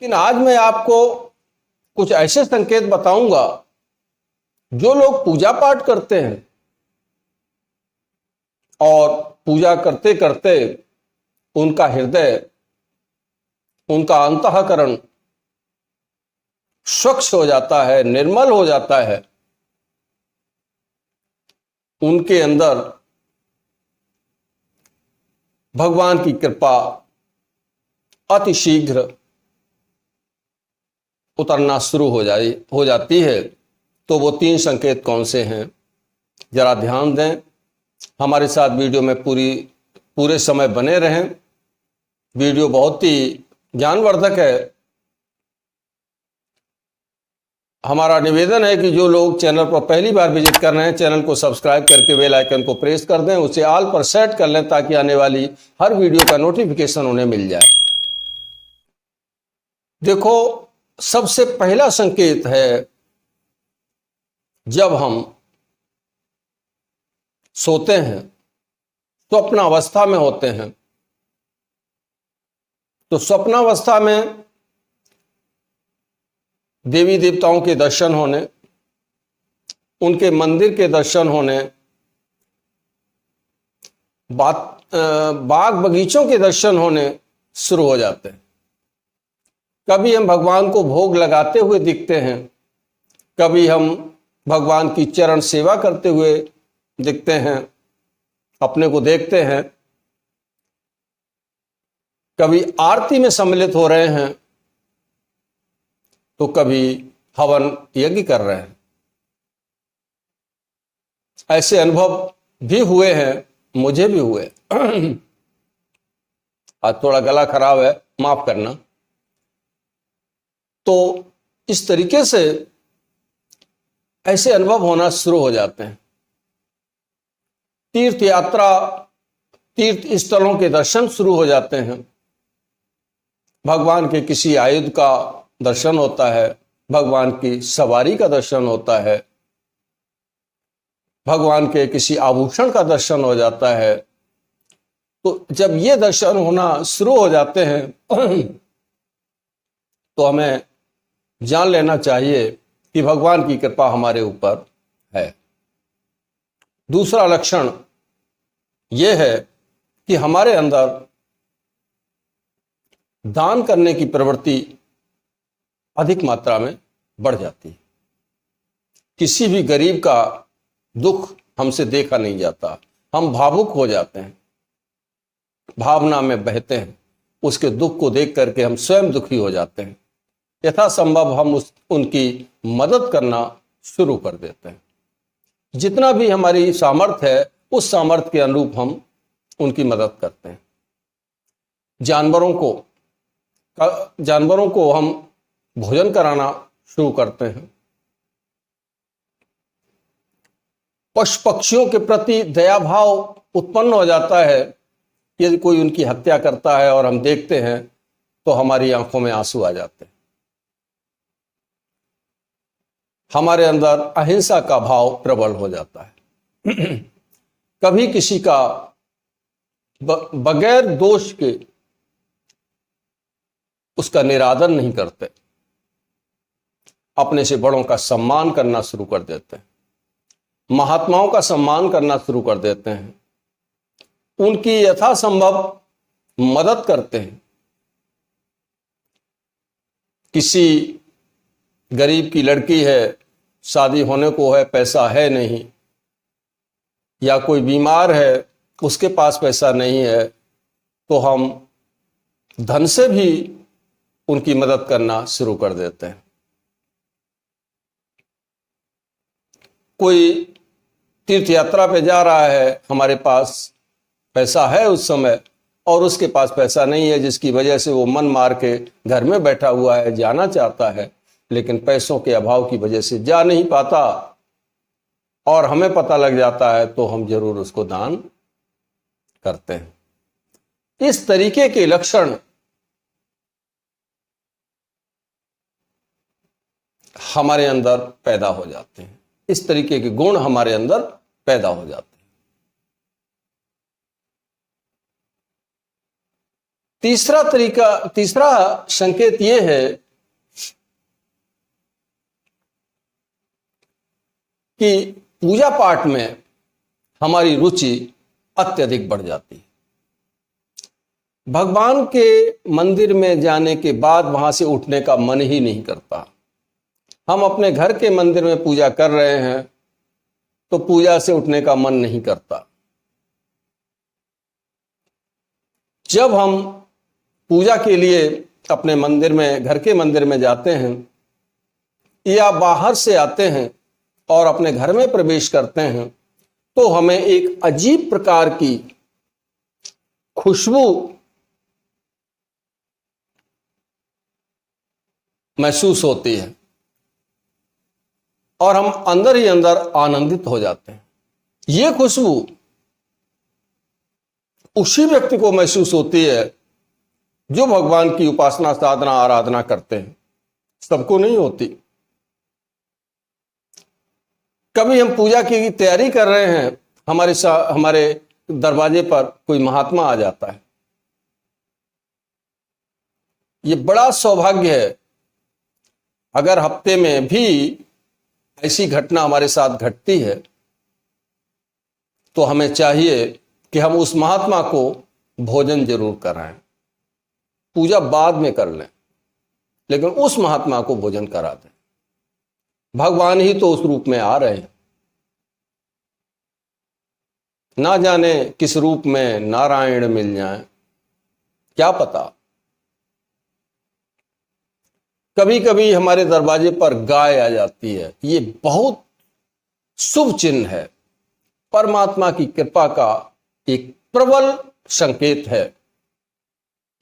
लेकिन आज मैं आपको कुछ ऐसे संकेत बताऊंगा जो लोग पूजा पाठ करते हैं और पूजा करते करते उनका हृदय, उनका अंतःकरण स्वच्छ हो जाता है, निर्मल हो जाता है, उनके अंदर भगवान की कृपा अति शीघ्र उतरना शुरू हो जाती है। तो वो 3 संकेत कौन से हैं, जरा ध्यान दें। हमारे साथ वीडियो में पूरे समय बने रहें। वीडियो बहुत ही ज्ञानवर्धक है। हमारा निवेदन है कि जो लोग चैनल पर पहली बार विजिट कर रहे हैं, चैनल को सब्सक्राइब करके बेल आइकन को प्रेस कर दें, उसे ऑल पर सेट कर लें ताकि आने वाली हर वीडियो का नोटिफिकेशन उन्हें मिल जाए। देखो, सबसे पहला संकेत है जब हम सोते हैं, स्वप्नावस्था में होते हैं, तो स्वप्नावस्था में देवी देवताओं के दर्शन होने, उनके मंदिर के दर्शन होने, बाग बगीचों के दर्शन होने शुरू हो जाते हैं। कभी हम भगवान को भोग लगाते हुए दिखते हैं, कभी हम भगवान की चरण सेवा करते हुए दिखते हैं, अपने को देखते हैं, कभी आरती में सम्मिलित हो रहे हैं, तो कभी हवन यज्ञ कर रहे हैं। ऐसे अनुभव भी हुए हैं, मुझे भी हुए। आज थोड़ा गला खराब है, माफ करना। तो इस तरीके से ऐसे अनुभव होना शुरू हो जाते हैं। तीर्थ यात्रा, तीर्थ स्थलों के दर्शन शुरू हो जाते हैं। भगवान के किसी आयुध का दर्शन होता है, भगवान की सवारी का दर्शन होता है, भगवान के किसी आभूषण का दर्शन हो जाता है। तो जब ये दर्शन होना शुरू हो जाते हैं तो हमें जान लेना चाहिए कि भगवान की कृपा हमारे ऊपर है। दूसरा लक्षण यह है कि हमारे अंदर दान करने की प्रवृत्ति अधिक मात्रा में बढ़ जाती है। किसी भी गरीब का दुख हमसे देखा नहीं जाता, हम भावुक हो जाते हैं, भावना में बहते हैं, उसके दुख को देख करके हम स्वयं दुखी हो जाते हैं। यथासंभव हम उनकी मदद करना शुरू कर देते हैं। जितना भी हमारी सामर्थ्य है, उस सामर्थ्य के अनुरूप हम उनकी मदद करते हैं। जानवरों को हम भोजन कराना शुरू करते हैं। पशु पक्षियों के प्रति दया भाव उत्पन्न हो जाता है। यदि कोई उनकी हत्या करता है और हम देखते हैं तो हमारी आंखों में आंसू आ जाते हैं। हमारे अंदर अहिंसा का भाव प्रबल हो जाता है। कभी किसी का बगैर दोष के उसका निरादर नहीं करते, अपने से बड़ों का सम्मान करना शुरू कर देते हैं, महात्माओं का सम्मान करना शुरू कर देते हैं, उनकी यथासंभव मदद करते हैं। किसी गरीब की लड़की है, शादी होने को है, पैसा है नहीं, या कोई बीमार है, उसके पास पैसा नहीं है, तो हम धन से भी उनकी मदद करना शुरू कर देते हैं। कोई तीर्थ यात्रा पे जा रहा है, हमारे पास पैसा है उस समय और उसके पास पैसा नहीं है, जिसकी वजह से वो मन मार के घर में बैठा हुआ है, जाना चाहता है, लेकिन पैसों के अभाव की वजह से जा नहीं पाता, और हमें पता लग जाता है तो हम जरूर उसको दान करते हैं। इस तरीके के लक्षण हमारे अंदर पैदा हो जाते हैं, इस तरीके के गुण हमारे अंदर पैदा हो जाते हैं। तीसरा संकेत ये है कि पूजा पाठ में हमारी रुचि अत्यधिक बढ़ जाती है। भगवान के मंदिर में जाने के बाद वहां से उठने का मन ही नहीं करता। हम अपने घर के मंदिर में पूजा कर रहे हैं तो पूजा से उठने का मन नहीं करता। जब हम पूजा के लिए अपने मंदिर में, घर के मंदिर में जाते हैं या बाहर से आते हैं और अपने घर में प्रवेश करते हैं तो हमें एक अजीब प्रकार की खुशबू महसूस होती है और हम अंदर ही अंदर आनंदित हो जाते हैं। ये खुशबू उसी व्यक्ति को महसूस होती है जो भगवान की उपासना, साधना, आराधना करते हैं। सबको नहीं होती। कभी हम पूजा की तैयारी कर रहे हैं, हमारे दरवाजे पर कोई महात्मा आ जाता है। ये बड़ा सौभाग्य है। अगर हफ्ते में भी ऐसी घटना हमारे साथ घटती है तो हमें चाहिए कि हम उस महात्मा को भोजन जरूर कराएं। पूजा बाद में कर लें, लेकिन उस महात्मा को भोजन करा दें। भगवान ही तो उस रूप में आ रहे हैं। ना जाने किस रूप में नारायण मिल जाए, क्या पता। कभी कभी हमारे दरवाजे पर गाय आ जाती है। ये बहुत शुभ चिन्ह है। परमात्मा की कृपा का एक प्रबल संकेत है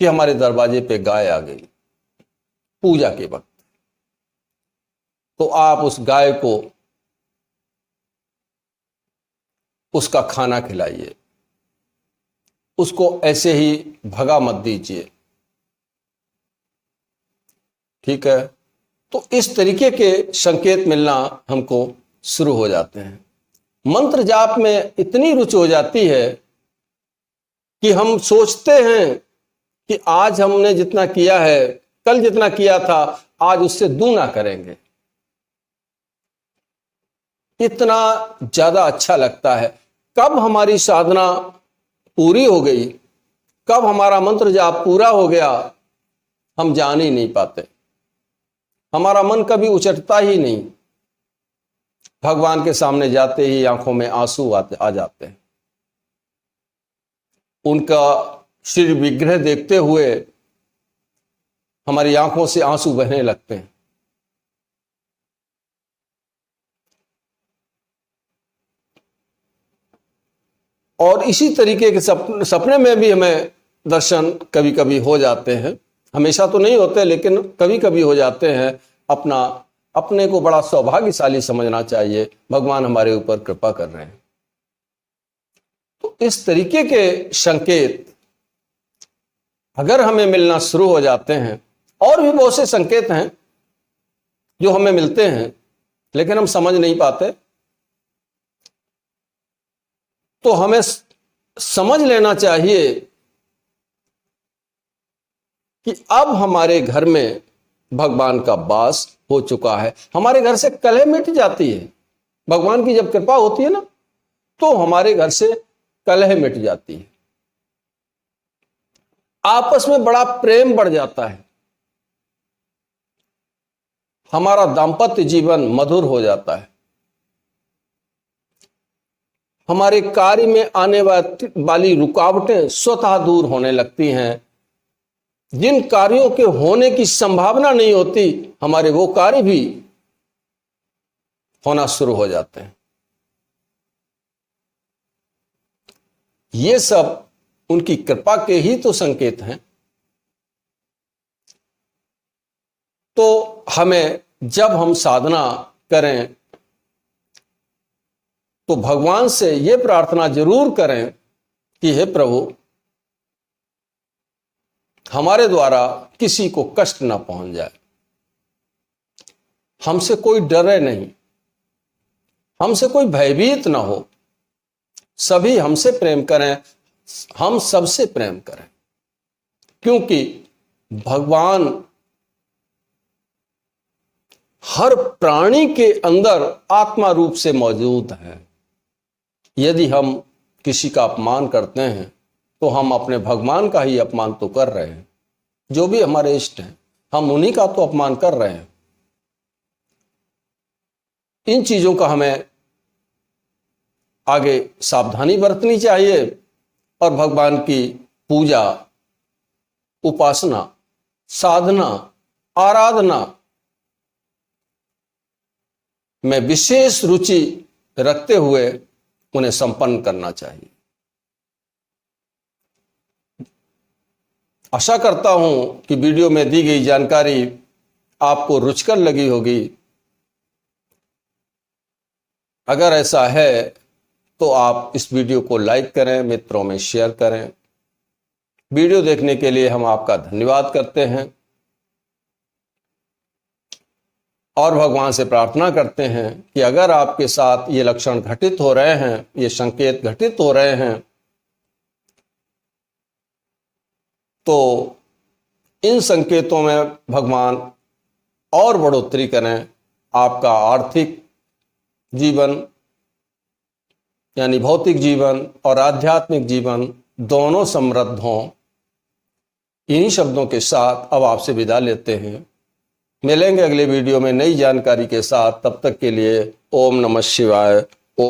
कि हमारे दरवाजे पे गाय आ गई पूजा के वक्त। तो आप उस गाय को उसका खाना खिलाइए, उसको ऐसे ही भगा मत दीजिए। ठीक है। तो इस तरीके के संकेत मिलना हमको शुरू हो जाते हैं। मंत्र जाप में इतनी रुचि हो जाती है कि हम सोचते हैं कि आज हमने जितना किया है, कल जितना किया था, आज उससे दूना करेंगे। इतना ज्यादा अच्छा लगता है। कब हमारी साधना पूरी हो गई, कब हमारा मंत्र जाप पूरा हो गया, हम जान ही नहीं पाते। हमारा मन कभी उचटता ही नहीं। भगवान के सामने जाते ही आंखों में आंसू आ जाते हैं। उनका श्री विग्रह देखते हुए हमारी आंखों से आंसू बहने लगते हैं। और इसी तरीके के सपने में भी हमें दर्शन कभी कभी हो जाते हैं। हमेशा तो नहीं होते, लेकिन कभी कभी हो जाते हैं। अपने को बड़ा सौभाग्यशाली समझना चाहिए। भगवान हमारे ऊपर कृपा कर रहे हैं। तो इस तरीके के संकेत अगर हमें मिलना शुरू हो जाते हैं, और भी बहुत से संकेत हैं जो हमें मिलते हैं लेकिन हम समझ नहीं पाते, तो हमें समझ लेना चाहिए कि अब हमारे घर में भगवान का वास हो चुका है। हमारे घर से कलह मिट जाती है। भगवान की जब कृपा होती है ना, तो हमारे घर से कलह मिट जाती है। आपस में बड़ा प्रेम बढ़ जाता है। हमारा दांपत्य जीवन मधुर हो जाता है। हमारे कार्य में आने वाली रुकावटें स्वतः दूर होने लगती हैं। जिन कार्यों के होने की संभावना नहीं होती, हमारे वो कार्य भी होना शुरू हो जाते हैं। ये सब उनकी कृपा के ही तो संकेत हैं। तो हमें जब हम साधना करें तो भगवान से यह प्रार्थना जरूर करें कि हे प्रभु, हमारे द्वारा किसी को कष्ट ना पहुंच जाए। हमसे कोई डरे नहीं, हमसे कोई भयभीत ना हो। सभी हमसे प्रेम करें, हम सबसे प्रेम करें, क्योंकि भगवान हर प्राणी के अंदर आत्मा रूप से मौजूद है। यदि हम किसी का अपमान करते हैं तो हम अपने भगवान का ही अपमान तो कर रहे हैं। जो भी हमारे इष्ट हैं, हम उन्हीं का तो अपमान कर रहे हैं। इन चीजों का हमें आगे सावधानी बरतनी चाहिए और भगवान की पूजा, उपासना, साधना, आराधना में विशेष रुचि रखते हुए उन्हें संपन्न करना चाहिए। आशा करता हूं कि वीडियो में दी गई जानकारी आपको रुचिकर लगी होगी। अगर ऐसा है तो आप इस वीडियो को लाइक करें, मित्रों में शेयर करें। वीडियो देखने के लिए हम आपका धन्यवाद करते हैं और भगवान से प्रार्थना करते हैं कि अगर आपके साथ ये लक्षण घटित हो रहे हैं, ये संकेत घटित हो रहे हैं, तो इन संकेतों में भगवान और बढ़ोतरी करें। आपका आर्थिक जीवन यानी भौतिक जीवन और आध्यात्मिक जीवन दोनों समृद्ध हों। इन्हीं शब्दों के साथ अब आपसे विदा लेते हैं। मिलेंगे अगले वीडियो में नई जानकारी के साथ। तब तक के लिए ओम नमः शिवाय।